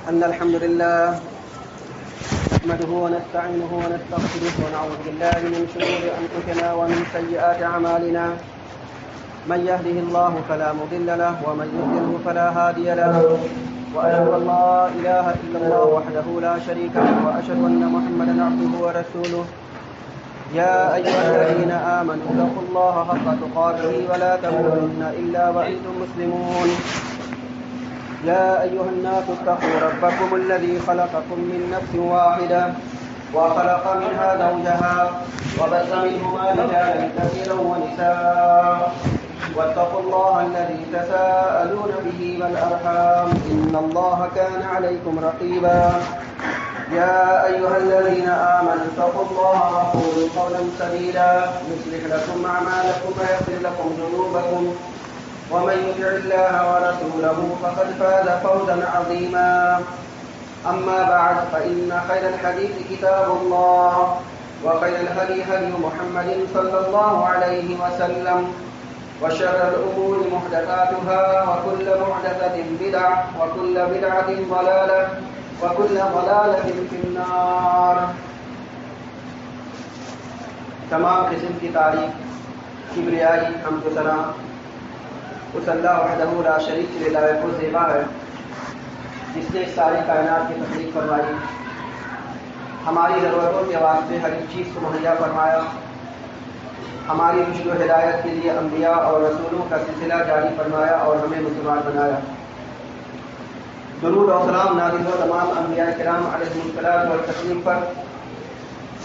أن الحمد لله نحمده ونستعينه ونستغفره ونعوذ بالله من شرور أنفسنا ومن سيئات أعمالنا من يهده الله فلا مضل له ومن يضلل فلا هادي له وأشهد أن لا إله إلا الله وحده لا شريك له وأشهد أن محمدا عبده ورسوله يا أيها الذين آمنوا اتقوا الله حق تقاته ولا تموتن إلا وأنتم مسلمون يا أيها الناس اتقوا ربكم الذي خلقكم من نفس واحدة وخلق منها زوجها وبث منهما رجالا كثيرا ونساء واتقوا الله الذي تساءلون به والأرحام إن الله كان عليكم رقيبا يا أيها الذين آمنوا اتقوا الله وقولوا قولا سديدا يصلح لكم أعمالكم ويغفر لكم ذنوبكم ومن يطع الله ورسوله فقد فاز فوزا عظيما أما بعد فإن خير الحديث كتاب الله وخير الهدي هدي محمد صلى الله عليه وسلم وشر الأمور محدثاتها وكل محدثة بدعة وكل بدعة ضلالة وكل ضلالة في النار. تمام قسم کی تعریف کبریائی حمد و ثنا اس اللہ وحدہ لا شریک کے لائق و زیبا ہے جس نے ساری کائنات کی تخلیق فرمائی، ہماری ضرورتوں کے واسطے ہر ایک چیز کو مہیا فرمایا، ہماری رشد و ہدایت کے لیے انبیاء اور رسولوں کا سلسلہ جاری فرمایا اور ہمیں مسلمان بنایا. درود و سلام نازل ہو تمام انبیاء کرام علیہ الصلوۃ والتسلیم پر،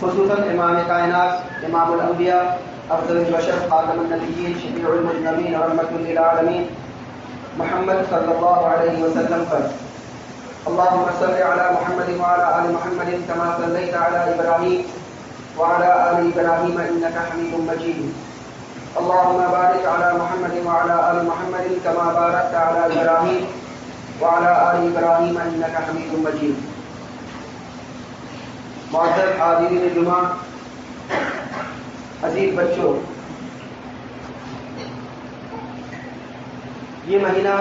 خصوصاً امام کائنات، امام الانبیاء، افضل البشر، خاتم النبیین، شفیع المذنبین، رحمۃ للعالمین محمد صلی اللہ علیہ وسلم پر. اللهم صل على محمد وعلى آل محمد كما صليت على إبراهيم وعلى آل إبراهيم إنك حميد مجيد. اللهم بارك على محمد وعلى آل محمد كما باركت على إبراهيم وعلى آل إبراهيم إنك حميد مجيد. معزز حاضرین جمعہ، عزیز بچوں، یہ مہینہ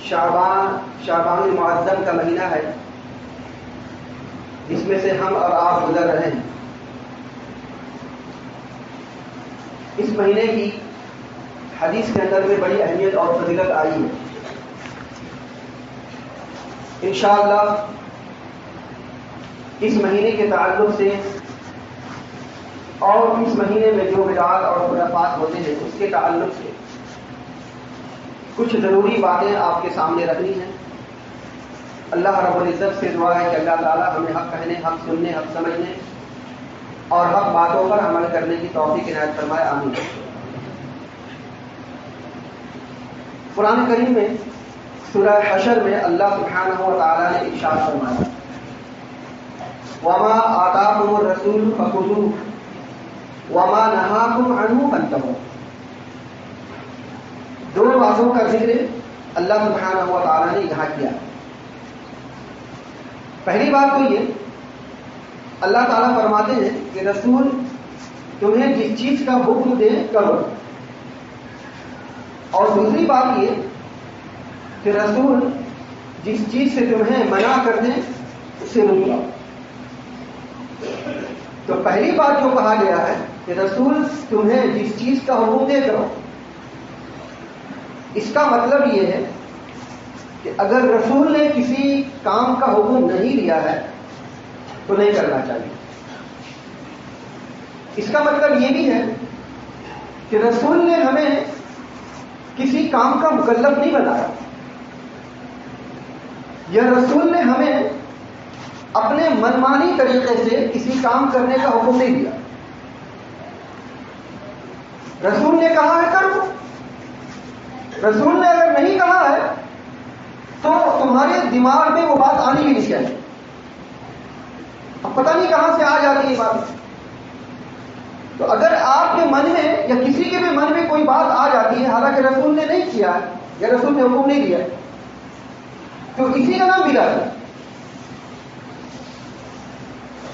شعبان المعظم کا مہینہ ہے جس میں سے ہم اور آپ گزر رہے ہیں. اس مہینے کی حدیث کے اندر میں بڑی اہمیت اور فضیلت آئی ہے. انشاءاللہ اس مہینے کے تعلق سے اور اس مہینے میں جو بدعات اور خرافات ہوتے ہیں اس کے تعلق سے کچھ ضروری باتیں آپ کے سامنے رکھنی ہیں. اللہ رب العزت سے دعا ہے کہ اللہ تعالیٰ ہمیں حق کہنے، حق سننے، حق سمجھنے اور حق باتوں پر عمل کرنے کی توفیق عنایت فرمائے. آمین. قرآن کریم میں سورہ حشر میں اللہ سبحانہ و تعالیٰ نے ارشاد فرمایا، وَمَا آتَاكُمُ الرَّسُولُ فَخُذُوهُ وَمَا نَهَاكُمْ عَنْهُ فَانْتَهُوا. دو باتوں کا ذکر اللہ سبحانہ و تعالیٰ نے یہاں کیا. پہلی بات تو یہ، اللہ تعالیٰ فرماتے ہیں کہ رسول تمہیں جس چیز کا حکم دے کرو، اور دوسری بات یہ کہ رسول جس چیز سے تمہیں منع کر دیں اسے رک جاؤ. تو پہلی بات جو کہا گیا ہے کہ رسول تمہیں جس چیز کا حکم دے کرو، اس کا مطلب یہ ہے کہ اگر رسول نے کسی کام کا حکم نہیں دیا ہے تو نہیں کرنا چاہیے. اس کا مطلب یہ بھی ہے کہ رسول نے ہمیں کسی کام کا مکلف نہیں بنایا، یا رسول نے ہمیں اپنے منمانی طریقے سے کسی کام کرنے کا حکم نہیں دیا. رسول نے کہا ہے کرو، رسول نے اگر نہیں کہا ہے تو تمہارے دماغ میں وہ بات آنی بھی نہیں چاہیے. اب پتہ نہیں کہاں سے آ جاتی ہے بات. تو اگر آپ کے من میں یا کسی کے بھی من میں کوئی بات آ جاتی ہے حالانکہ رسول نے نہیں کیا ہے یا رسول نے حکم نہیں دیا ہے، تو اسی کا نام بدعت ہے.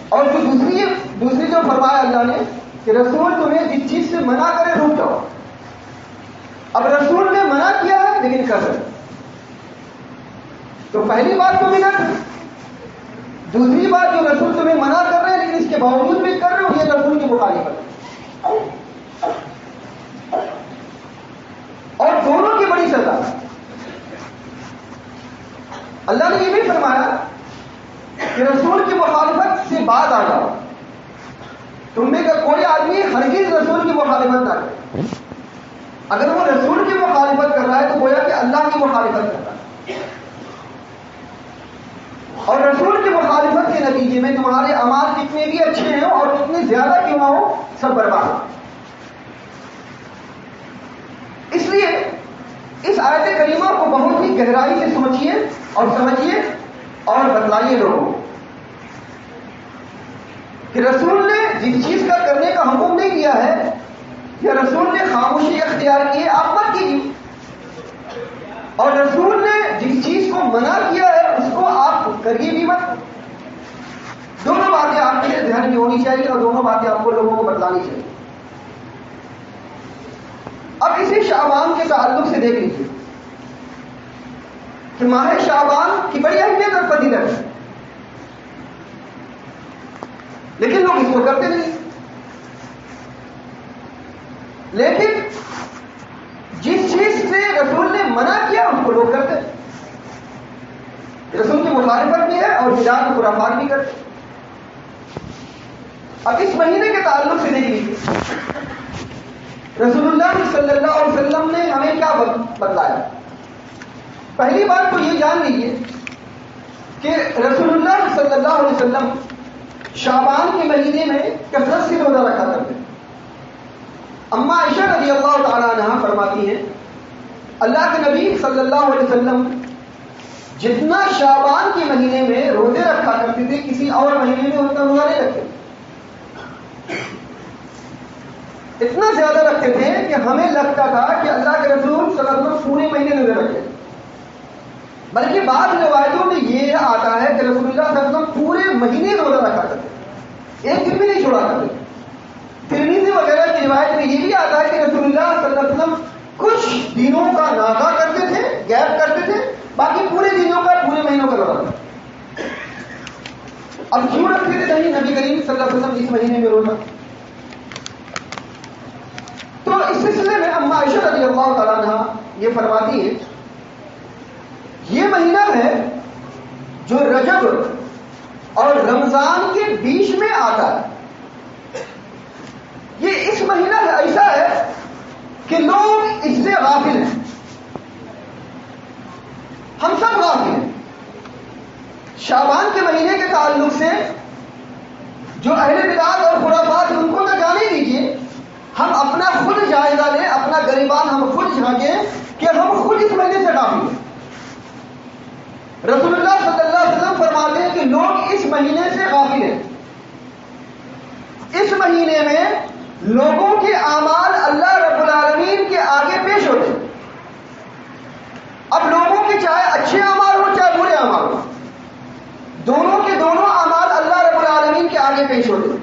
اور جو دوسری جو فرمایا اللہ نے کہ رسول تمہیں جس چیز سے منع کرے رک جاؤ. اب رسول نے منع کیا ہے لیکن کر رہے. تو پہلی بات تو محنت، دوسری بات جو رسول تمہیں منع کر رہے ہیں لیکن اس کے باوجود بھی کر رہے ہو، یہ رسول کی مخالفت، اور دونوں کی بڑی سزا۔ اللہ نے یہ بھی فرمایا کہ رسول کی مخالفت سے بعد آ جاؤ، تم میں کا کوئی آدمی ہرگز رسول کی مخالفت نہ کرے۔ اگر وہ رسول کی مخالفت کر رہا ہے تو گویا کہ اللہ کی مخالفت کر رہا ہے، اور رسول کی مخالفت کے نتیجے میں تمہارے اعمال کتنے بھی اچھے ہوں اور کتنے زیادہ کیوں نہ ہو، سب برباد ہو۔ اس لیے اس آیت کریمہ کو بہت ہی گہرائی سے سوچیے اور سمجھیے اور بتلائیے لوگوں کو کہ رسول نے جس چیز کا کرنے کا حکم نہیں دیا ہے یا رسول نے خاموشی اختیار کی ہے، آپ مت کیجیے، اور رسول نے جس چیز کو منع کیا ہے اس کو آپ کریے بھی مت۔ دونوں باتیں آپ کے ذہن میں ہونی چاہیے اور دونوں باتیں آپ کو لوگوں کو بتلانی چاہیے۔ اب اسی شعبان کے تعلق سے دیکھ لیجیے کہ ماہ شعبان کی بڑی اہمیت اور فضیلت ہے، لیکن لوگ اس کو کرتے نہیں۔ لیکن جس چیز سے رسول نے منع کیا اس کو لوگ کرتے، رسول کی مخالفت بھی ہے اور بدعت و خرافات بھی کرتے۔ اب اس مہینے کے تعلق سے دیکھ لیجیے رسول اللہ صلی اللہ علیہ وسلم نے ہمیں کیا بتلایا۔ پہلی بات تو یہ جان لیجیے کہ رسول اللہ صلی اللہ علیہ وسلم شعبان کے مہینے میں کثرت سے روزہ رکھا کرتے۔ اما عائشہ رضی اللہ تعالیٰ عنہا فرماتی ہیں اللہ کے نبی صلی اللہ علیہ وسلم جتنا شعبان کے مہینے میں روزے رکھا کرتے تھے کسی اور مہینے میں اتنا روزہ نہیں رکھتے، اتنا زیادہ رکھتے تھے کہ ہمیں لگتا تھا کہ اللہ کے رسول صلی اللہ علیہ وسلم پورے مہینے روزے رکھتے، بلکہ بعض روایتوں میں یہ آتا ہے کہ رسول اللہ صلی اللہ علیہ وسلم پورے مہینے روزہ رکھا کرتے، ایک دن بھی نہیں چھوڑا کرتے۔ ترمذی وغیرہ کی روایت میں یہ بھی آتا ہے کہ رسول اللہ صلی اللہ علیہ وسلم کچھ دنوں کا ناغا کرتے تھے، گیپ کرتے تھے، باقی پورے دنوں کا پورے مہینوں کا روزہ رکھتے۔ اب کیوں رکھتے تھے نہیں نبی کریم صلی اللہ علیہ وسلم اس مہینے میں روزہ؟ تو اس سلسلے میں اما عائشہ رضی اللہ تعالیٰ عنہ یہ فرماتی ہے یہ مہینہ ہے جو رجب اور رمضان کے بیچ میں آتا ہے، یہ اس مہینہ ایسا ہے کہ لوگ اس سے غافل ہیں، ہم سب غافل ہیں۔ شعبان کے مہینے کے تعلق سے جو اہل بدعت اور خرافات ان کو تو جانے دیجیے، ہم اپنا خود جائزہ لیں، اپنا گریبان ہم خود جھانکیں کہ ہم خود اس مہینے سے غافل ہیں۔ رسول اللہ صلی اللہ علیہ وسلم فرماتے ہیں کہ لوگ اس مہینے سے غافل ہیں۔ اس مہینے میں لوگوں کے اعمال اللہ رب العالمین کے آگے پیش ہوتے ہیں۔ اب لوگوں کے چاہے اچھے اعمال ہو چاہے برے اعمال ہو، دونوں کے دونوں اعمال اللہ رب العالمین کے آگے پیش ہوتے ہیں۔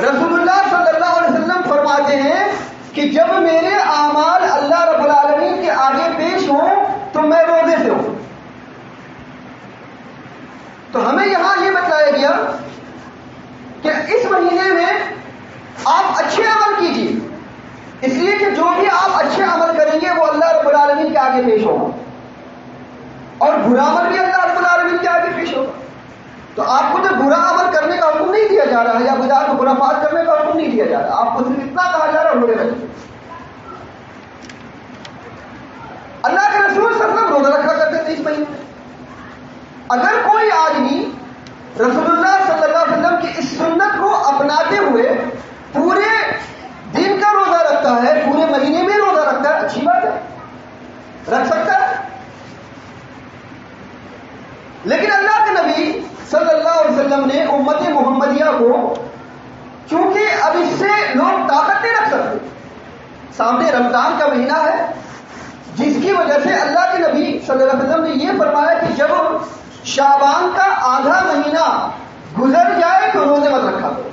رسول اللہ صلی اللہ علیہ وسلم فرماتے ہیں کہ جب میرے اعمال اللہ رب العالمین کے آگے پیش ہوں تو میں روزے سے ہوں۔ تو ہمیں یہاں یہ بتایا گیا کہ اس مہینے میں آپ اچھے عمل کیجیے، اس لیے کہ جو بھی آپ اچھے عمل کریں گے وہ اللہ رب العالمین کے آگے پیش ہوگا، اور برا عمل بھی اللہ رب العالمین کے آگے پیش ہوگا۔ تو آپ کو تو برا عمل کرنے کا حکم نہیں دیا جا رہا ہے یا بدعت و خرافات کرنے کا حکم نہیں دیا جا رہا، آپ کو صرف اتنا کہا جا رہا ہے روزے رکھیں۔ اللہ کے رسول صلی اللہ علیہ وسلم روزہ رکھا کرتے تھے اس مہینے میں۔ اگر کوئی آدمی رسول اللہ صلی اللہ علیہ وسلم کی اس سنت کو اپناتے ہوئے پورے دن کا روزہ رکھتا ہے، پورے مہینے میں روزہ رکھتا ہے، اچھی بات ہے، رکھ سکتا ہے۔ لیکن اللہ کے نبی صلی اللہ علیہ وسلم نے امت محمدیہ کو، چونکہ اب اس سے لوگ طاقت نہیں رکھ سکتے، سامنے رمضان کا مہینہ ہے جس کی وجہ سے اللہ کے نبی صلی اللہ علیہ وسلم نے یہ فرمایا کہ جب شعبان کا آدھا مہینہ گزر جائے تو روزے مت رکھا کرو۔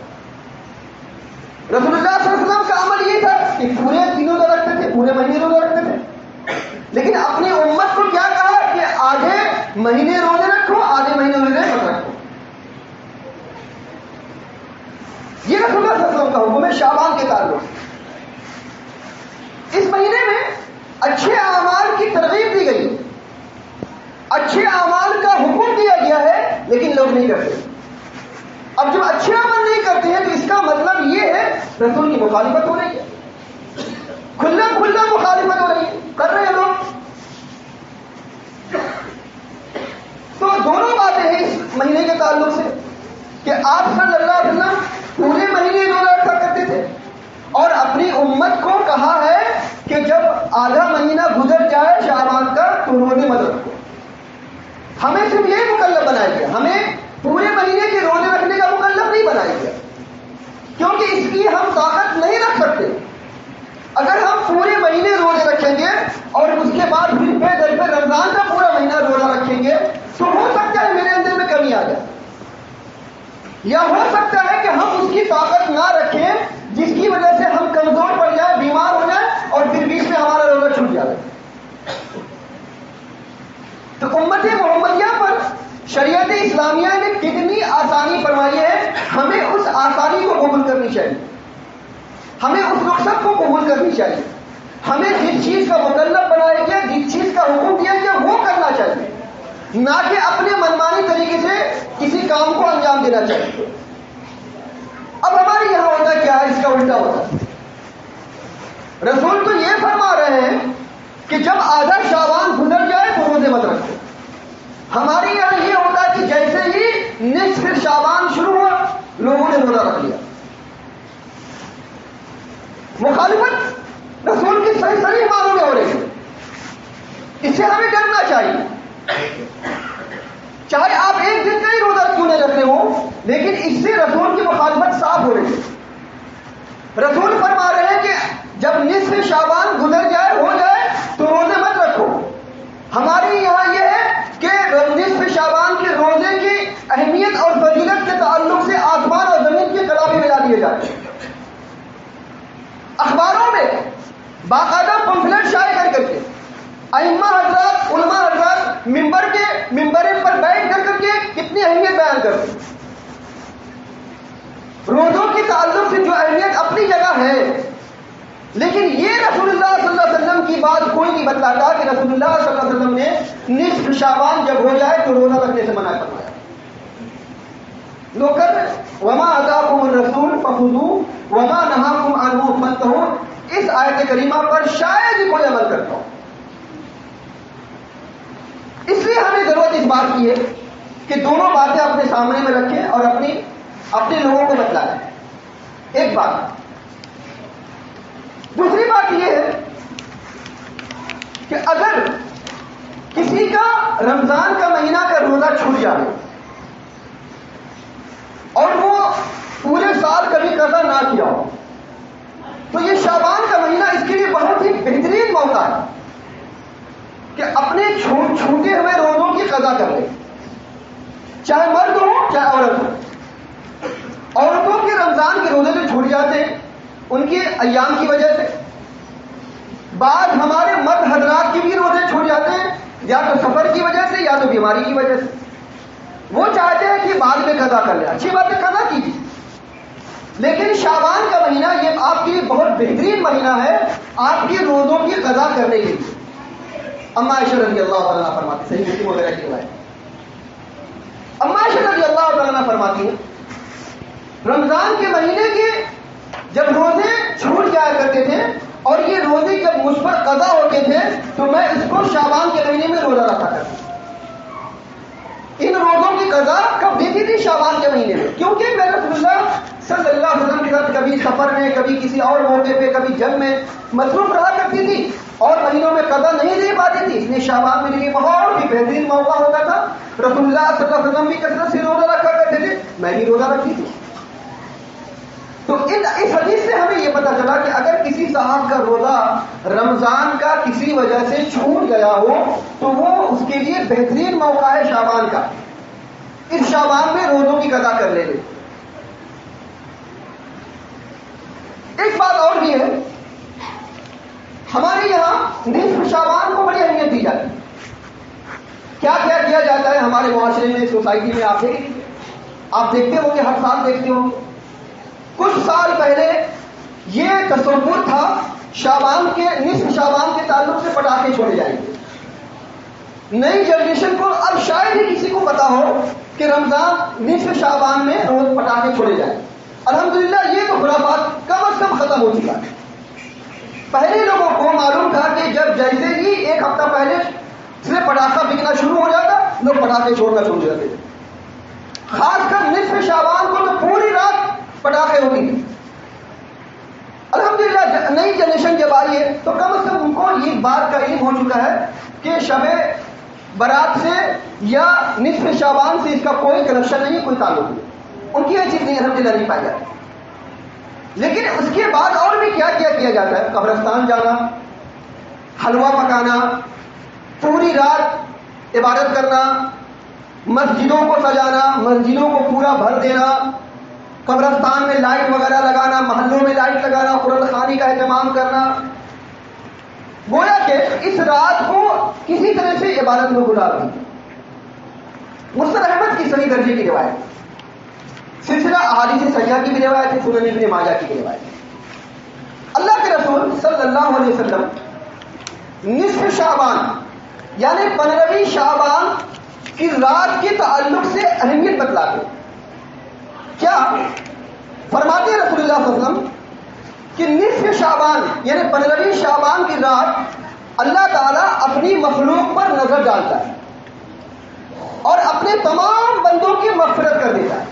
رسول اللہ صلی اللہ علیہ وسلم کا عمل یہ تھا کہ پورے دنوں روزہ رکھتے تھے، پورے مہینے روزہ رکھتے تھے، لیکن اپنی امت کو کیا کہا کہ آدھے مہینے اچھے اعمال کا حکم دیا گیا ہے لیکن لوگ نہیں کرتے. اب جب اچھے عمل نہیں کرتے ہیں تو اس کا مطلب یہ ہے رسول کی مخالفت ہو رہی ہے, کھلا کھلا مخالفت ہو رہی ہے, کر رہے ہیں لوگ. تو دونوں باتیں ہیں اس مہینے کے تعلق سے کہ آپ صلی اللہ علیہ وسلم پورے مہینے روزہ رکھا کرتے تھے اور اپنی امت کو کہا ہے کہ جب آدھا مہینہ گزر جائے شعبان کا تو روزے مت رکھو. ہمیں صرف یہ مکلف بنایا گیا, ہمیں پورے مہینے کے روزے رکھنے کا مکلف نہیں بنایا گیا کیونکہ اس کی ہم طاقت نہیں رکھ سکتے. اگر ہم پورے مہینے روزے رکھیں گے اور اس کے بعد پھر بے در پہ رمضان کا پورا مہینہ روزہ رکھیں گے تو ہو سکتا ہے میرے اندر میں کمی آ جائے, یا ہو سکتا ہے کہ ہم اس کی طاقت نہ رکھیں جس کی وجہ سے ہم کمزور پڑ جائیں, بیمار ہو جائیں اور پھر بیچ میں ہمارا روزہ چھوٹ جائے. تو امت محمدیہ پر شریعت اسلامیہ نے کتنی آسانی فرمائی ہے, ہمیں اس آسانی کو قبول کرنی چاہیے, ہمیں اس رخصت کو قبول کرنی چاہیے. ہمیں جس چیز کا مکلف بنایا گیا, جس چیز کا حکم دیا گیا وہ کرنا چاہیے, نہ کہ اپنے منمانی طریقے سے کسی کام کو انجام دینا چاہیے. اب ہمارے یہاں ہوتا کیا ہے, اس کا الٹا ہوتا ہے. رسول تو یہ فرما رہے ہیں کہ جب آدھا شعبان گزر جائے تو روزے مت رکھو. ہمارے یہاں یہ ہوتا ہے کہ جیسے ہی نصف شعبان شروع ہوا لوگوں نے روزہ رکھ لیا. مخالفت رسول کی صحیح صحیح معنوں میں ہو رہی ہے. اس سے ہمیں ڈرنا چاہیے, چاہے آپ ایک دن کا ہی روزہ کیوں نہ رکھتے ہو, لیکن اس سے رسول کی مخالفت صاف ہو رہی ہے. رسول فرما رہے ہیں کہ جب نصف شعبان گزر جائے, ہو جائے تو روزے مت رکھو. ہمارے یہاں یہ ہے کہ نصف شعبان کے روزے کی اہمیت اور فضیلت کے تعلق سے آسمان اور زمین کی کتابیں ملا دیے جاتے ہیں. اخباروں میں باقاعدہ پمفلٹ شائع کر کے ائمہ حضرات, علماء حضرات ممبر پر بیٹھ کر کے کتنی اہمیت بیان کرتے ہیں. روزوں کے تعلق سے جو اہمیت اپنی جگہ ہے, لیکن یہ رسول اللہ صلی اللہ علیہ وسلم کی بات کوئی نہیں بتلاتا کہ رسول اللہ صلی اللہ علیہ وسلم نے نصف شعبان جب ہو جائے تو روزہ رکھنے سے منع فرمایا. لوگ کر رہے وما آتاکم الرسول فخذوہ وما نہاکم عنہ فانتہوا. اس آیت کریمہ پر شاید ہی کوئی عمل کرتا ہو. اس لیے ہمیں ضرورت اس بات کی ہے کہ دونوں باتیں اپنے سامنے میں رکھیں اور اپنے لوگوں کو بتلائیں. ایک بات. دوسری بات یہ ہے کہ اگر کسی کا رمضان کا مہینہ کا روزہ چھوٹ جائے اور وہ پورے سال کبھی قضا نہ کیا ہو, تو یہ شعبان کا مہینہ اس کے لیے بہت ہی بہترین موقع ہے کہ اپنے چھوٹے ہوئے روزوں کی قضا کر لیں, چاہے مرد ہو چاہے عورت ہو. عورتوں کے رمضان کے روزے جو چھوٹ جاتے ہیں ان کے ایام کی وجہ سے, بعض ہمارے مرد حضرات کے بھی روزے چھوٹ جاتے ہیں یا تو سفر کی وجہ سے یا تو بیماری کی وجہ سے. وہ چاہتے ہیں کہ بعد میں قضا کر لیں, اچھی بات ہے قضا کیجیے, لیکن شعبان کا مہینہ یہ آپ کے لیے بہت بہترین مہینہ ہے آپ کی روزوں کی قضا کرنے کے لیے. اما عائشہ رضی اللہ عنہا فرماتی, صحیح مسلم وغیرہ کی روایت, اما عائشہ رضی اللہ عنہا فرماتی ہیں رمضان کے مہینے کے جب روزے چھوٹ جایا کرتے تھے اور یہ روزے جب مجھ پر قضا ہوتے تھے تو میں اس کو شعبان کے مہینے میں روزہ رکھا کرتا. ان روزوں کی قضا کب دیتی تھی؟ شعبان کے مہینے میں, کیونکہ میں رسول اللہ صلی اللہ علیہ وسلم کے ساتھ کبھی سفر میں, کبھی کسی اور موقع پہ, کبھی جنگ میں مصروف رہا کرتی تھی اور مہینوں میں قضا نہیں دے پاتی تھی. اس لیے شعبان میرے لیے بہت ہی بہترین موقع ہوتا تھا. رسول اللہ صلی اللہ علیہ وسلم بھی کثرت سے روزہ رکھا کرتے تھے, میں بھی روزہ رکھتی تھی. تو اس حدیث سے ہمیں یہ پتا چلا کہ اگر کسی صاحب کا روزہ رمضان کا کسی وجہ سے چھوٹ گیا ہو تو وہ اس کے لیے بہترین موقع ہے شعبان کا. اس شعبان میں روزوں کی قضا کر لے. ایک بات اور بھی ہے, ہمارے یہاں نصف شعبان کو بڑی اہمیت دی جاتی ہے. کیا کیا جاتا ہے ہمارے معاشرے میں, سوسائٹی میں, آپ دیکھتے ہوں گے, ہر سال دیکھتے ہوں گے. کچھ سال پہلے یہ تصور تھا شعبان کے نصف شعبان کے تعلق سے پٹاخے چھوڑے جائیں گے. نئی جنریشن کو اب شاید ہی کسی کو پتا ہو کہ رمضان نصف شعبان میں روز پٹاخے چھوڑے جائیں. الحمدللہ یہ تو خرافات کم از کم ختم ہو چکا ہے. پہلے لوگوں کو معلوم تھا کہ جب جیسے ہی ایک ہفتہ پہلے سے پٹاخہ بکنا شروع ہو جاتا لوگ پٹاخے چھوڑنا شروع ہو جاتے تھے. خاص کر نصف شعبان کو تو پوری رات پٹاخے ہوتی تھی. الحمدللہ نئی جنریشن جب آئی ہے تو کم از کم ان کو یہ بات کا علم ہو چکا ہے کہ شب برات سے یا نصف شعبان سے اس کا کوئی کنیکشن نہیں، کوئی تعلق نہیں. ان کی یہ چیز نہیں الحمدللہ نہیں پائی جاتی. لیکن اس کے بعد اور بھی کیا کیا جاتا ہے؟ قبرستان جانا، حلوہ پکانا، پوری رات عبادت کرنا، مسجدوں کو سجانا، مسجدوں کو پورا بھر دینا، قبرستان میں لائٹ وغیرہ لگانا، محلوں میں لائٹ لگانا، قرآن خوانی کا اہتمام کرنا. گویا کہ اس رات کو کسی طرح سے عبادت میں گزار دی. مرسل احمد کی صحیح درجے کی روایت، سلسلہ احادیث صحیحہ کی بھی روایت ہے، سنن ابن ماجہ کی بھی روایت ہے. اللہ کے رسول صلی اللہ علیہ وسلم نصف شعبان یعنی 15ویں شعبان کی رات کے تعلق سے اہمیت بتلاتے. کیا فرماتے رسول اللہ صلی اللہ علیہ وسلم کہ نصف شعبان یعنی 15ویں شعبان کی رات اللہ تعالیٰ اپنی مخلوق پر نظر ڈالتا ہے اور اپنے تمام بندوں کی مغفرت کر دیتا ہے.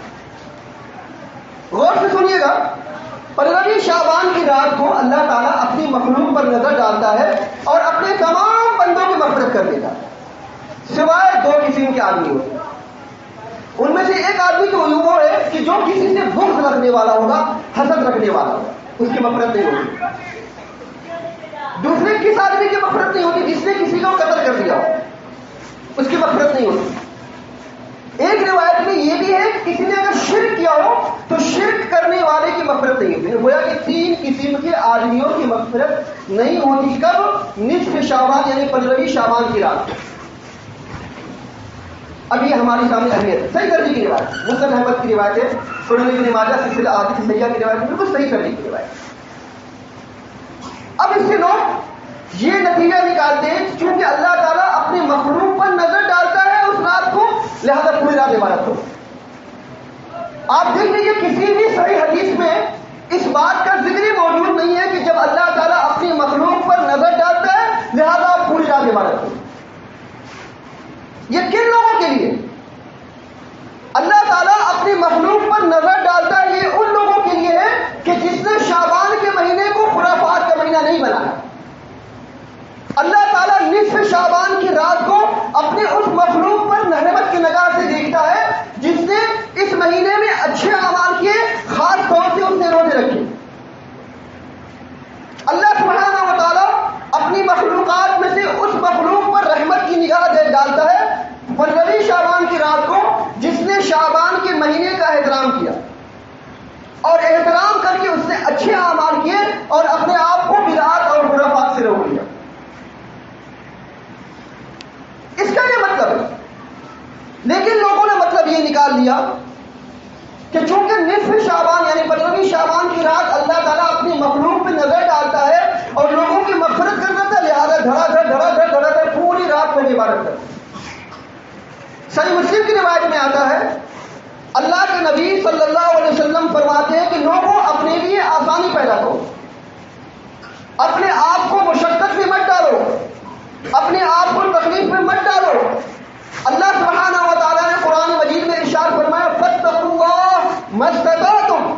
غور سے سنیے گا، 15ویں شعبان کی رات کو اللہ تعالیٰ اپنی مخلوق پر نظر ڈالتا ہے اور اپنے تمام بندوں کی مغفرت کر دیتا ہے سوائے 2 قسم کے آدمی ہوتے ہیں. ان میں سے ایک آدمی تو وہ ہے کہ جو کسی سے بغض رکھنے والا ہوگا، حسد رکھنے والا ہوگا، اس کی مغفرت نہیں ہوگی. دوسرے کس آدمی کی مغفرت نہیں ہوتی؟ جس نے کسی کو قتل کر دیا ہو، اس کی مغفرت نہیں ہوتی. ایک روایت میں یہ بھی ہے کہ کسی نے اگر شرک کیا ہو تو شرک کرنے والے کی مغفرت نہیں ہوتی. گویا کہ 3 قسم کے آدمیوں کی مغفرت نہیں ہوتی. کب؟ نصف شعبان یعنی 15ویں شعبان کی رات. اب یہ ہماری سامنے اہمیت صحیح درجے کی روایت، مسلم احمد کی روایت ہے، سنن ابن ماجہ سلسلہ احادیث صحیحہ کی روایت ہے، بالکل صحیح درجے کی روایت. اب اس سے لوگ یہ نتیجہ نکالتے ہیں چونکہ اللہ تعالیٰ اپنے مخلوق پر نظر ڈالتا ہے اس رات کو، لہذا پوری رات عبادت ہو. آپ دیکھ لیجیے کسی بھی صحیح حدیث میں اس بات کا ذکر ہی موجود نہیں ہے کہ جب اللہ تعالیٰ اپنی مخلوق پر نظر ڈالتا ہے لہذا پوری رات عبادت ہو. یہ کن لوگوں کے لیے اللہ تعالیٰ اپنی مخلوق پر نظر ڈالتا ہے؟ یہ ان لوگوں کے لیے ہے کہ جس نے شعبان کے مہینے کو خرافات کا مہینہ نہیں بنایا. اللہ تعالیٰ نصف شعبان کی رات کو اپنے اس مخلوق پر رحمت کی نگاہ سے دیکھتا ہے جس نے اس مہینے میں اچھے اعمال کیے، خاص طور سے اس نے روزے رکھے. اللہ سبحانہ و تعالیٰ اپنی مخلوقات میں سے اس مخلوق پر رحمت کی نگاہ ڈالتا ہے 15ویں شعبان کی رات کو جس نے شعبان کے مہینے کا احترام کیا اور احترام کر کے اس نے اچھے اعمال کیے اور اپنے آپ کو بدعات اور خرافات سے روک لیا. اس کا یہ مطلب ہے. لیکن لوگوں نے مطلب یہ نکال لیا کہ چونکہ نصف شعبان یعنی 15ویں شعبان کی رات اللہ تعالیٰ اپنی مخلوق پہ نظر ڈالتا ہے اور لوگوں کی مغفرت کرتا تھا، لہٰذا دھڑا دھڑ پوری رات کو عبادت کرتا. صحیح مسلم کی روایت میں آتا ہے اللہ کے نبی صلی اللہ علیہ وسلم فرماتے ہیں کہ لوگوں اپنے لیے آسانی پیدا کرو، اپنے آپ کو مشقت میں مت ڈالو، اپنے آپ کو تکلیف میں مت ڈالو. اللہ سبحانہ و تعالیٰ نے قرآن مجید میں ارشاد فرمایا فاتقوا اللہ ما استطعتم،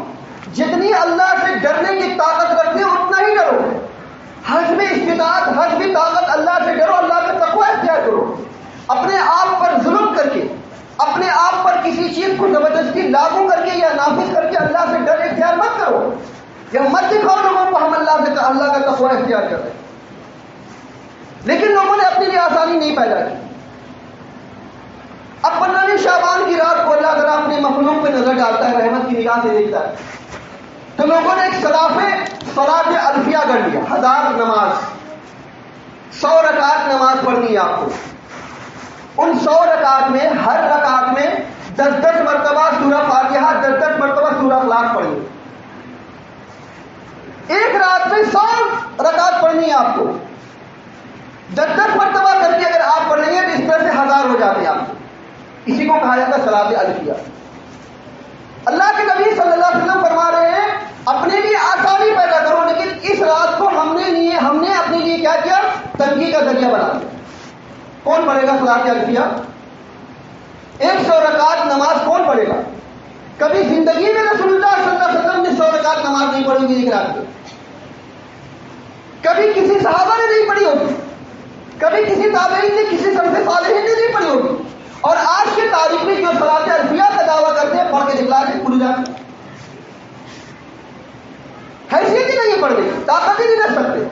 جتنی اللہ سے ڈرنے کی طاقت رکھتے ہو اتنا ہی ڈرو. حسب استطاعت، حسب طاقت اللہ سے ڈرو، اللہ کا تقوی اختیار کرو. اپنے آپ پر ظلم کر کے، اپنے آپ پر کسی چیز کو زبردستی لاگو کر کے یا نافذ کر کے اللہ سے ڈر اختیار مت کرو. یا مت دکھاؤ لوگوں کو ہم اللہ کا تقوی اختیار کر رہے ہیں. لیکن لوگوں نے اپنے لیے آسانی نہیں پیدا کی. اب 15ویں شعبان کی رات کو اللہ تعالیٰ اپنے مخلوق پہ نظر ڈالتا ہے، رحمت کی نگاہ سے دیکھتا ہے. تو لوگوں نے ایک صلاۃ الفیہ کر لیا، 1000 نماز، 100 رکعت نماز پڑھنی ہے آپ کو. ان 100 رکعت میں ہر رکعت میں 10 مرتبہ سورہ فاتحہ، 10 مرتبہ سورہ اخلاص پڑھنی. ایک رات میں 100 رکعت پڑھنی ہے آپ کو. 10 مرتبہ کر کے اگر آپ پڑھیں گے تو اس طرح اسی کو کہا جاتا ہے صلاۃ الفیہ. اللہ کے نبی صلی اللہ علیہ وسلم فرما رہے ہیں اپنے لیے آسانی پیدا کرو، لیکن اس رات کو ہم نے اپنے لیے کیا کیا؟ تنگی کا ذریعہ بنا دیا. کون پڑھے گا صلاۃ الفیہ؟ 100 رکعت نماز کون پڑھے گا؟ کبھی زندگی میں رسول اللہ صلی اللہ علیہ وسلم نے 100 رکعت نماز نہیں پڑھی ہوگی ایک رات میں. کبھی کسی صحابہ نے نہیں پڑھی ہوگی، کبھی کسی تابعین نے، کسی سلف صالحین نے نہیں پڑھی ہوگی. اور آج کے تاریخ میں جو صلاۃ الفیہ کا دعویٰ کرتے ہیں پڑھ کے دکھلا کے بھول جاتے، حیثیت ہی نہیں پڑھنے، طاقت ہی نہیں رکھ سکتے.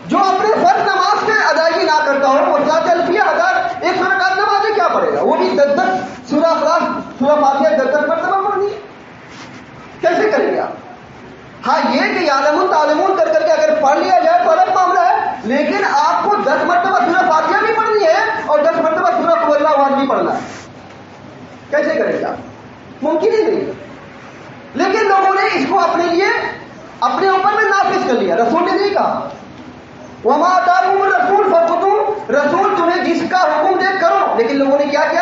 جو اپنے فرض نماز کے ادائیگی نہ کرتا ہو وہ صلاۃ الفیہ 100 رکعت نماز میں کیا پڑھے گا؟ وہ بھی 10 سورہ اخلاص، سورہ فاتحہ 10 مرتبہ پڑھنی ہے. کیسے کریں گے آپ؟ ہاں یہ کہ یعلمون تعلمون کر کے اگر پڑھ لیا جائے تو الگ معاملہ ہے، لیکن آپ کو 10 مرتبہ سورہ فاتحہ بھی پڑھنی ہے اور 10 مرتبہ سورہ قل اللہ احد بھی پڑھنا ہے. کیسے کریں گے آپ؟ ممکن ہی نہیں. لیکن لوگوں نے اس کو اپنے لیے اپنے اوپر میں نافذ کر لیا. رسول نے نہیں کہا وما آتاکم الرسول فخذوہ، رسول تمہیں جس کا حکم دے کرو، لیکن لوگوں نے کیا کیا؟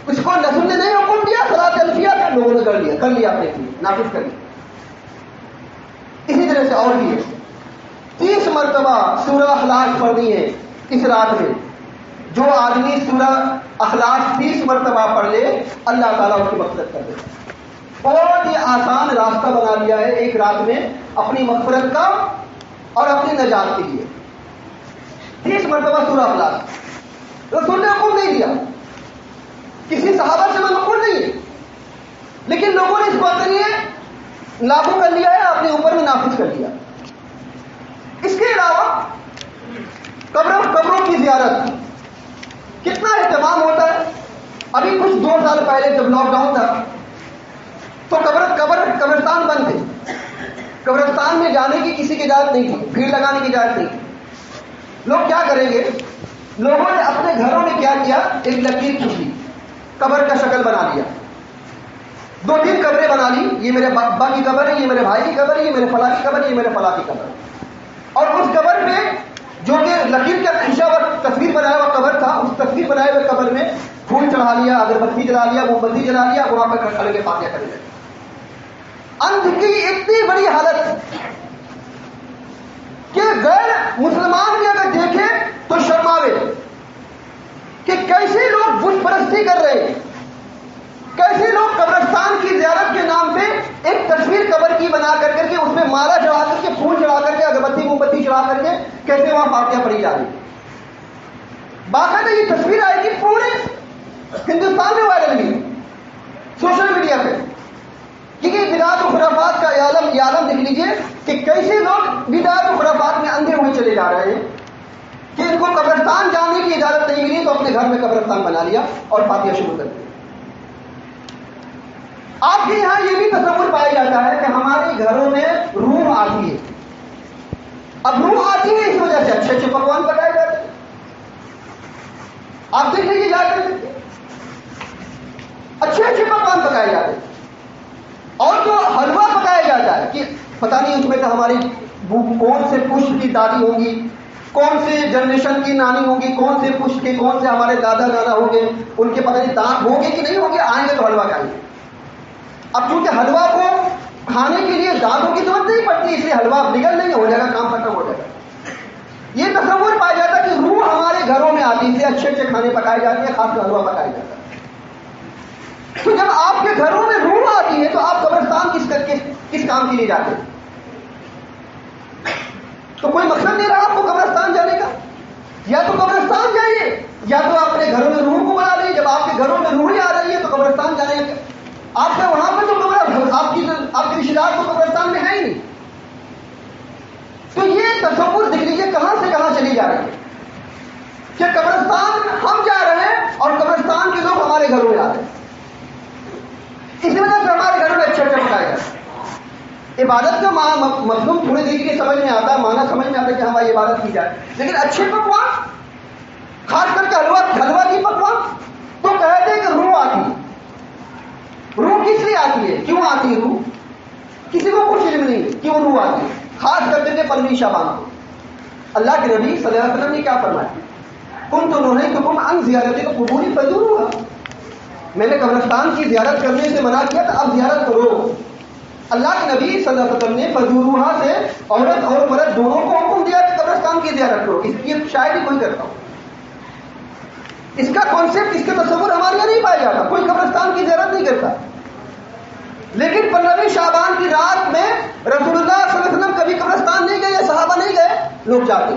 اس کو رسول نے نہیں حکم دیا صلاۃ الفیہ کا، لوگوں نے کر لیا اپنے لیے، نافذ کر لیا. اسی طرح سے اور بھی ہے 30 مرتبہ سورہ اخلاص پڑھنی ہے اس رات میں. جو آدمی سورہ اخلاص 30 مرتبہ پڑھ لے اللہ تعالیٰ اس کی مغفرت کر دے. بہت ہی آسان راستہ بنا لیا ہے ایک رات میں اپنی مغفرت کا اور اپنی نجات کے لیے. 30 مرتبہ سورہ اخلاص رسول نے حکم نہیں دیا، کسی صحابہ سے منقول نہیں ہے، لیکن لوگوں نے اس کو اپنے لیے لاگو کر لیا ہے، اپنے اوپر میں نافذ کر لیا. اس کے علاوہ قبروں کی زیارت کتنا اہتمام ہوتا ہے. ابھی کچھ 2 سال پہلے جب لاک ڈاؤن تھا تو قبرستان بند تھے. قبرستان میں جانے کی کسی کی اجازت نہیں تھی، بھیڑ لگانے کی اجازت نہیں تھی. لوگ کیا کریں گے؟ لوگوں نے اپنے گھروں میں کیا کیا؟ ایک لکیر کھینچ لی، قبر کا شکل بنا لیا، 2-3 قبریں بنا لی. یہ میرے ابا کی قبر ہے، یہ میرے بھائی کی قبر ہے، یہ میرے فلاں کی قبر ہے، یہ میرے فلاں کی قبر ہے. اور اس قبر میں جو کہ لکیر کا کھینچا ہوا تصویر بنایا ہوا قبر تھا، اس تصویر بنائے ہوئے قبر میں پھول چڑھا لیا، اگربتی جلا لیا، موم بتی جلا لیا، وہاں پر کھڑے کے فاتحہ کر لیا. اندھ کی اتنی بڑی حالت کہ غیر مسلمان بھی اگر دیکھے تو شرماوے کہ کیسے لوگ بت پرستی کر رہے ہیں، کیسے لوگ قبرستان کی زیارت کے نام پہ ایک تصویر قبر کی بنا کر کے اس میں مالا چڑھا کر کے، پھول چڑھا کر کے، اگربتی موم بتی چڑھا کر کے کیسے وہاں فاتحہ پڑھی جا رہی. باقاعدہ یہ تصویر آئے گی پورے ہندوستان میں وائرل ہوئی سوشل میڈیا پہ. کیونکہ بدعت و خرافات کا یہ عالم دیکھ لیجیے کہ کیسے لوگ بدعت و خرافات میں اندھے ہوئے چلے جا رہے ہیں کہ ان کو قبرستان جانے کی اجازت نہیں ملی تو اپنے گھر میں قبرستان بنا لیا اور فاتحہ شروع کر دیا. آپ کے یہاں یہ بھی تصور پایا جاتا ہے کہ ہمارے گھروں میں روح آتی ہے. اب روح آتی ہے اس وجہ سے اچھے پکوان پکائے جاتے ہیں. آپ دیکھ لیجیے جا کر اچھے پکوان پکائے جاتے ہیں. اور جو حلوہ پکایا جاتا ہے کہ پتہ نہیں اس میں تو ہماری کون سے پشت کی دادی ہوں گی، کون سے جنریشن کی نانی ہوں گی، کون سے پشت کے کون سے ہمارے دادا نانا ہوں گے، ان کے پتہ نہیں دانت ہوں گے کہ نہیں ہوں گے، آئیں گے تو حلوہ کھائیں گے. اب چونکہ حلوہ کو کھانے کے لیے دانتوں کی ضرورت نہیں پڑتی، اس لیے حلوہ نگل نہیں ہو جائے گا، کام ختم ہو جائے گا. یہ تصور پایا جاتا ہے کہ روح ہمارے گھروں میں آتی ہے، اچھے کھانے پکائے جاتے ہیں، خاص کر حلوہ پکایا جاتا ہے. تو جب آپ کے گھروں میں روح آتی ہے تو آپ قبرستان کس کام کے لیے جاتے ہیں؟ تو کوئی مقصد نہیں رہا آپ کو قبرستان جانے کا. یا تو قبرستان جائیے یا تو اپنے گھروں میں روح کو بنا لیں. جب آپ کے گھروں میں روح آ رہی ہے تو قبرستان جانے کا آپ کا وہاں پہ تو آپ کے رشتے دار تو قبرستان میں ہے ہی نہیں. تو یہ تصور دیکھ لیجیے کہاں سے کہاں چلی جا رہی ہے کہ قبرستان ہم جا رہے ہیں اور قبرستان کے لوگ ہمارے گھروں میں آ رہے ہیں. اس وجہ سے ہمارے گھروں میں اچھا پکایا جاتا ہے. عبادت کا مفہوم تھوڑی دیر کے سمجھ میں آتا ہے، معنی سمجھ میں آتا ہے کہ ہماری عبادت کی جائے، لیکن اچھے پکوان خاص کر کے حلوہ کی پکوان تو کہتے ہیں کہ روح آتی ہے. روح کس لیے آتی ہے، کیوں آتی ہے روح؟ کسی کو کچھ علم نہیں ہے کیوں روح آتی ہے. خاص کر کے 15 شعبان کو اللہ کے نبی صلی اللہ علیہ وسلم نے کیا فرمایا؟ کنت نہیتکم ان زیارت القبور فزوروها، میں نے قبرستان کی زیارت کرنے سے منع کیا تو اب زیارت کرو. اللہ کے نبی صلی اللہ علیہ وسلم نے فزوروها سے عورت اور مرد دونوں کو حکم دیا کہ قبرستان کی زیارت کرو. اس کی شاید ہی کوئی کرتا ہو. اس کا کانسیپٹ، اس کا تصور ہمارے یہاں نہیں پایا جاتا. کوئی قبرستان کی زیارت نہیں کرتا. لیکن 15ویں شعبان کی رات میں رسول اللہ صلی اللہ علیہ وسلم کبھی قبرستان نہیں گئے، صحابہ نہیں گئے، لوگ جاتے.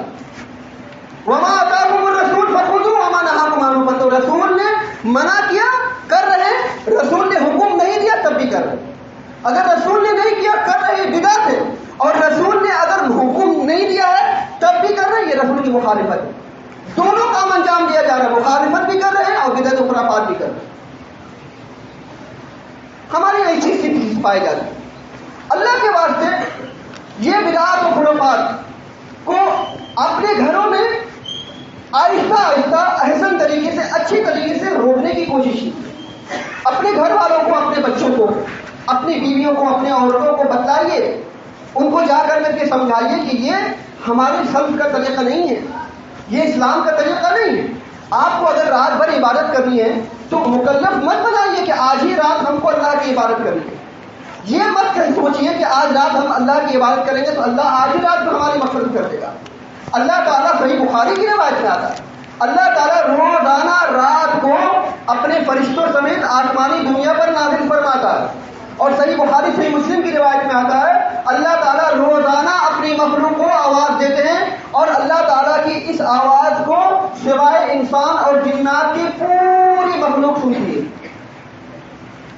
وما آتاکم الرسول فخذوه وما نهاکم عنہ فانتهوا. رسول نے منع کیا کر رہے، رسول نے حکم نہیں دیا تب بھی کر رہے. اگر رسول نے نہیں کیا کر رہے بدعت ہے، اور رسول نے اگر حکم نہیں دیا ہے تب بھی کر رہے، یہ رسول کی مخالفت ہے. دونوں کام انجام دیا جا رہا ہے، مخالفت بھی کر رہے ہیں اور بدعت و خرافات بھی کر رہے ہیں. ہماری ایسی چیز پائی جاتی ہے. اللہ کے واسطے یہ بدعات و خرافات کو اپنے گھروں میں آہستہ آہستہ احسن طریقے سے، اچھی طریقے سے روکنے کی کوشش کی. اپنے گھر والوں کو، اپنے بچوں کو، اپنی بیویوں کو، اپنے عورتوں کو بتلائیے، ان کو جا کر کے سمجھائیے کہ یہ ہمارے سلف کا طریقہ نہیں ہے، یہ اسلام کا طریقہ نہیں ہے. آپ کو اگر رات بھر عبادت کرنی ہے تو مکلف مت بنائیے کہ آج ہی رات ہم کو اللہ کی عبادت کرنی ہے. یہ مت سوچیے کہ آج رات ہم اللہ کی عبادت کریں گے تو اللہ آج ہی رات میں ہماری مغفرت کر دے گا. اللہ تعالیٰ صحیح بخاری کی روایت میں آتا ہے، اللہ تعالیٰ روزانہ رات کو اپنے فرشتوں سمیت آسمانی دنیا پر نازل فرماتا ہے. اور صحیح بخاری صحیح مسلم کی روایت میں آتا ہے اللہ تعالیٰ روزانہ اپنی مخلوق کو آواز دیتے ہیں، اور اللہ تعالیٰ کی اس آواز کو سوائے انسان اور جنات کی پوری مخلوق سنتی ہے.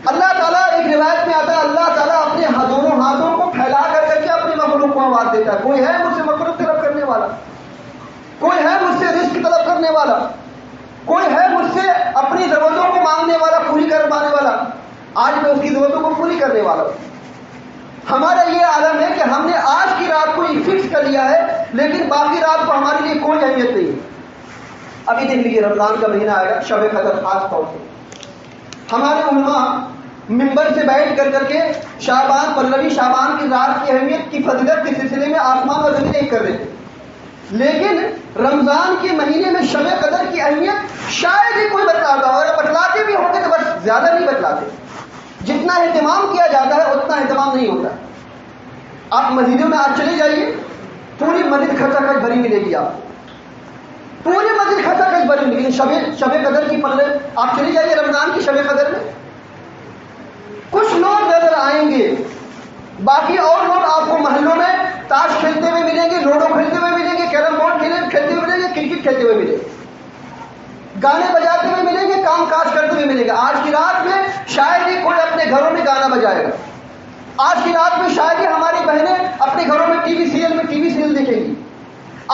اللہ تعالیٰ، ایک روایت میں آتا ہے اللہ تعالیٰ اپنے دونوں ہاتھوں کو پھیلا کر کے اپنی مخلوق کو آواز دیتا ہے. کوئی ہے مجھ سے مخلوق طلب کرنے والا؟ کوئی ہے مجھ سے رزق طلب کرنے والا؟ کوئی ہے مجھ سے اپنی ضرورتوں کو مانگنے والا، پوری کروانے والا؟ آج میں اس کی ضرورتوں کو پوری کرنے والا ہوں. ہمارا یہ عالم ہے کہ ہم نے آج کی رات کو فکس کر لیا ہے، لیکن باقی رات کو ہمارے لیے کوئی اہمیت نہیں ہے. ابھی دیکھ لیجیے رمضان کا مہینہ آئے گا، شب قدر خاص طور سے ہمارے علماء ممبر سے بیٹھ کر کے شعبان 15ویں شعبان کی رات کی اہمیت کی فضیلت کے سلسلے میں آسمان و زمین ایک کر رہے تھے. لیکن رمضان کے مہینے میں شب قدر کی اہمیت شاید ہی کوئی بتلاتا ہو. اگر بتلاتے بھی ہوں گے تو بس زیادہ نہیں بتلاتے. جتنا اہتمام کیا جاتا ہے اتنا اہتمام نہیں ہوتا. آپ مسجدوں میں آج چلے جائیے، پوری مسجد کھچا کھچ بھری ملے گی. آپ پوری مسجد کھچا کھچ بھری ملے گی. شب قدر کی پلے آپ چلے جائیے رمضان کی شب قدر میں کچھ لوگ نظر آئیں گے، باقی اور لوگ آپ کو محلوں میں تاش کھیلتے ہوئے ملیں گے، لوڈو کھیلتے ہوئے ملیں گے، کیرم بورڈ کھیلتے ہوئے ملیں گے، کرکٹ کھیلتے ہوئے ملیں گے، گانے بجاتے ہوئے ملیں گے، کام کاج کرتے ہوئے ملیں گے. آج کی رات میں شاید ہی کوئی اپنے گھروں میں گانا بجائے گا. آج کی رات میں شاید ہی ہماری بہنیں اپنے گھروں میں ٹی وی سیریل دیکھیں گی.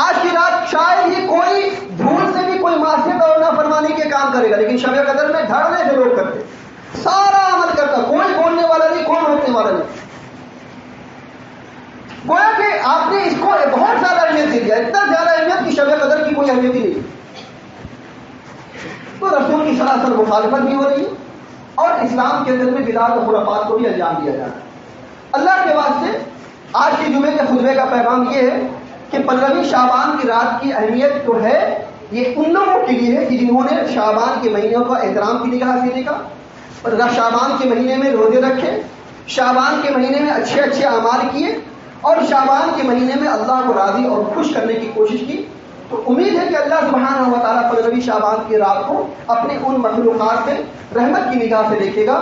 آج کی رات شاید ہی کوئی بھول سے بھی کوئی معصیت اور نافرمانی کے کام کرے گا. لیکن شب قدر میں دھڑنے سے لوگ کرتے، سارا عمل کرتا، کوئی بولنے والا نہیں، کوئی روکنے والا نہیں. گویا کہ آپ نے اس کو بہت زیادہ اہمیت دے دیا، اتنا زیادہ اہمیت کہ شب قدر کی کوئی اہمیت ہی نہیں. تو رسول کی سراسر مخالفت بھی ہو رہی ہے اور اسلام کے اندر میں بدعات و خرافات کو بھی انجام دیا جا رہا ہے. اللہ کے واسطے آج کے جمعے کے خطبے کا پیغام یہ ہے کہ 15ویں شعبان کی رات کی اہمیت تو ہے، یہ ان لوگوں کے لیے ہے کہ جنہوں نے شعبان کے مہینوں کا احترام کی نگاہ سے دیکھا، شعبان کے مہینے میں روزے رکھے، شعبان کے مہینے میں اچھے اچھے اعمال کیے، اور شعبان کے مہینے میں اللہ کو راضی اور خوش کرنے کی کوشش کی. تو امید ہے کہ اللہ سبحانہ و تعالیٰ 15ویں شعبان کی رات کو اپنے ان مخلوقات سے رحمت کی نگاہ سے دیکھے گا.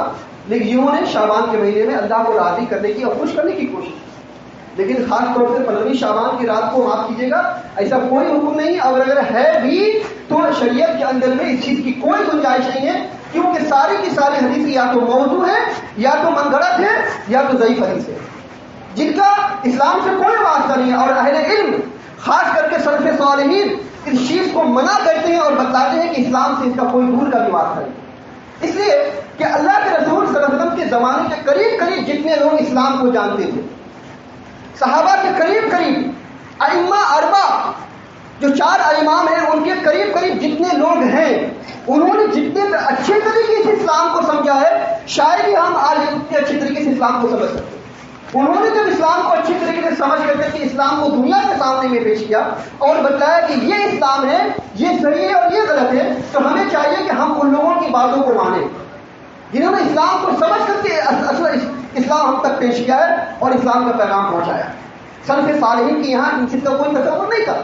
لیکن جنہوں نے شعبان کے مہینے میں اللہ کو راضی کرنے کی اور خوش کرنے کی کوشش کی. لیکن خاص طور سے 15ویں شعبان کی رات کو معاف کیجیے گا، ایسا کوئی حکم نہیں، اور اگر ہے بھی تو شریعت کے اندر میں اس چیز کی کوئی گنجائش نہیں ہے، کیونکہ ساری کی ساری حدیث یا تو موضوع ہے، یا تو منگڑت ہے، یا تو ضعیف حدیث ہے، جن کا اسلام سے کوئی واسطہ نہیں ہے. اور اہل علم خاص کر کے سلف صالحین اس چیز کو منع کرتے ہیں اور بتاتے ہیں کہ اسلام سے اس کا کوئی دور کا بھی واسطہ نہیں. اس لیے کہ اللہ کے رسول صلی اللہ علیہ وسلم کے زمانے کے قریب قریب جتنے لوگ اسلام کو جانتے تھے، صحابہ کے قریب قریب ائمہ اربع جو 4 امام ہیں ان کے قریب قریب جتنے لوگ ہیں، انہوں نے جتنے اچھے طریقے سے اسلام کو سمجھا ہے، شاید ہی ہم آج اتنے اچھے طریقے سے اسلام کو سمجھ سکتے ہیں. انہوں نے جب اسلام کو اچھی طریقے سے سمجھ کر کے اسلام کو دنیا کے سامنے میں پیش کیا اور بتلایا کہ یہ اسلام ہے، یہ صحیح ہے اور یہ غلط ہے، تو ہمیں ہم ان لوگوں کی باتوں کو مانیں جنہوں نے اسلام کو سمجھ کر کے اصل اسلام ہم تک پیش کیا ہے اور اسلام کا پیغام پہنچایا. سلف صالحین کی یہاں ان چیز کا کوئی تصور نہیں تھا,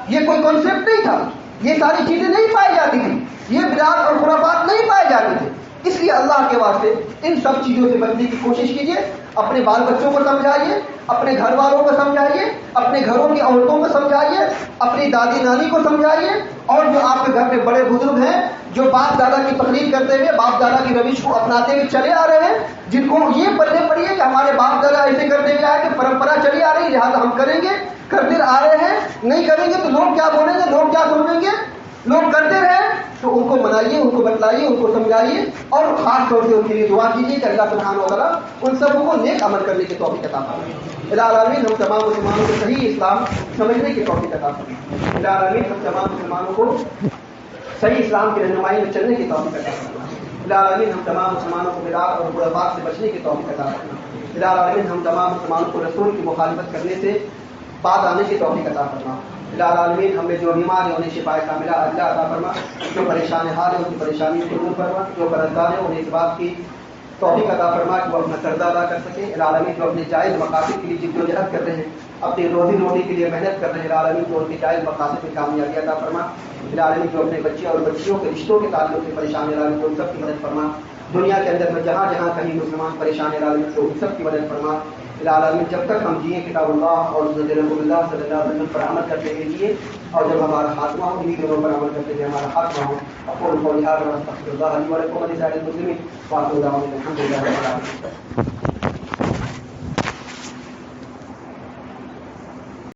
یہ کوئی کانسیپٹ نہیں تھا, یہ ساری چیزیں نہیں پائی جاتی تھی, یہ بدعات اور خرافات نہیں پائے جاتے تھے. اس لیے اللہ کے واسطے ان سب چیزوں سے بچنے کی کوشش کیجیے. اپنے بال بچوں کو سمجھائیے, اپنے گھر والوں کو سمجھائیے, اپنے گھروں کی عورتوں کو سمجھائیے, اپنی دادی نانی کو سمجھائیے, اور جو آپ کے گھر میں بڑے بزرگ ہیں جو باپ دادا کی تقلید کرتے ہوئے باپ دادا کی روش کو اپناتے ہوئے چلے آ رہے ہیں, جن کو یہ پلے پڑی ہے کہ ہمارے باپ دادا ایسے کرتے ہوئے آئے کہ پرمپرا چلی آ رہی, لہٰذا ہم کریں گے, کرتے آ رہے ہیں, نہیں کریں گے تو لوگ کیا بولیں گے, لوگ کیا سمجھیں گے, لوگ کرتے رہے, تو ان کو منائیے, ان کو بتلائیے, ان کو سمجھائیے, اور خاص طور سے ان کے لیے دعا کیجیے کہ اللہ سبحانہ و تعالیٰ ان سب کو نیک عمل کرنے کی توفیق عطا فرمائے. الہ العالمین ہم تمام مسلمانوں کو صحیح اسلام سمجھنے کی توفیق عطا فرمائے. الہ العالمین ہم تمام مسلمانوں کو صحیح اسلام کی رہنمائی میں چلنے کی توفیق عطا فرمائے. الہ العالمین ہم تمام مسلمانوں کو بدعات اور خرافات سے بچنے کی توفیق عطا فرمائے. الہ العالمین ہم تمام مسلمانوں کو رسول کی مخالفت کرنے سے بعد آنے کی توفیق عطا فرمائے. الہ العالمین ہمیں جو بیمار ہیں انہیں شفا کاملہ عاجلہ عطا فرما, جو پریشان حال ہیں ان کی پریشانی کو دور فرما, جو قرضدار ہیں انہیں اس بات کی توفیق عطا فرما کہ وہ اپنا قرضہ ادا کر سکیں. الہ العالمین جو اپنے جائز مقاصد کے لیے جد و جہد کر رہے ہیں, اپنی روزی روٹی کے لیے محنت کر رہے ہیں, الہ العالمین جو ان کے جائز مقاصد میں کامیابی عطا فرما. الہ العالمین جو اپنے بچے اور بچیوں کے رشتوں کے تعلق سے پریشان ہیں, الہ العالمین ان سب کی مدد فرما. دنیا کے اندر میں جہاں جہاں کہیں مسلمان پریشان ہیں, الہ العالمین ان سب کی مدد فرما. الہ العالمین جب تک ہم جیے کتاب اللہ اور سنت رسول اللہ صلی اللہ علیہ وسلم پر عمل کرتے ہوئے جیے, اور جب ہمارا خاتمہ ہو انہیں دونوں پر عمل کرتے ہوئے ہمارا خاتمہ ہو. اقول قولی ھذا واستغفر اللہ لي ولكم ولسائر المسلمين واخر دعوانا الحمد لله رب العالمين.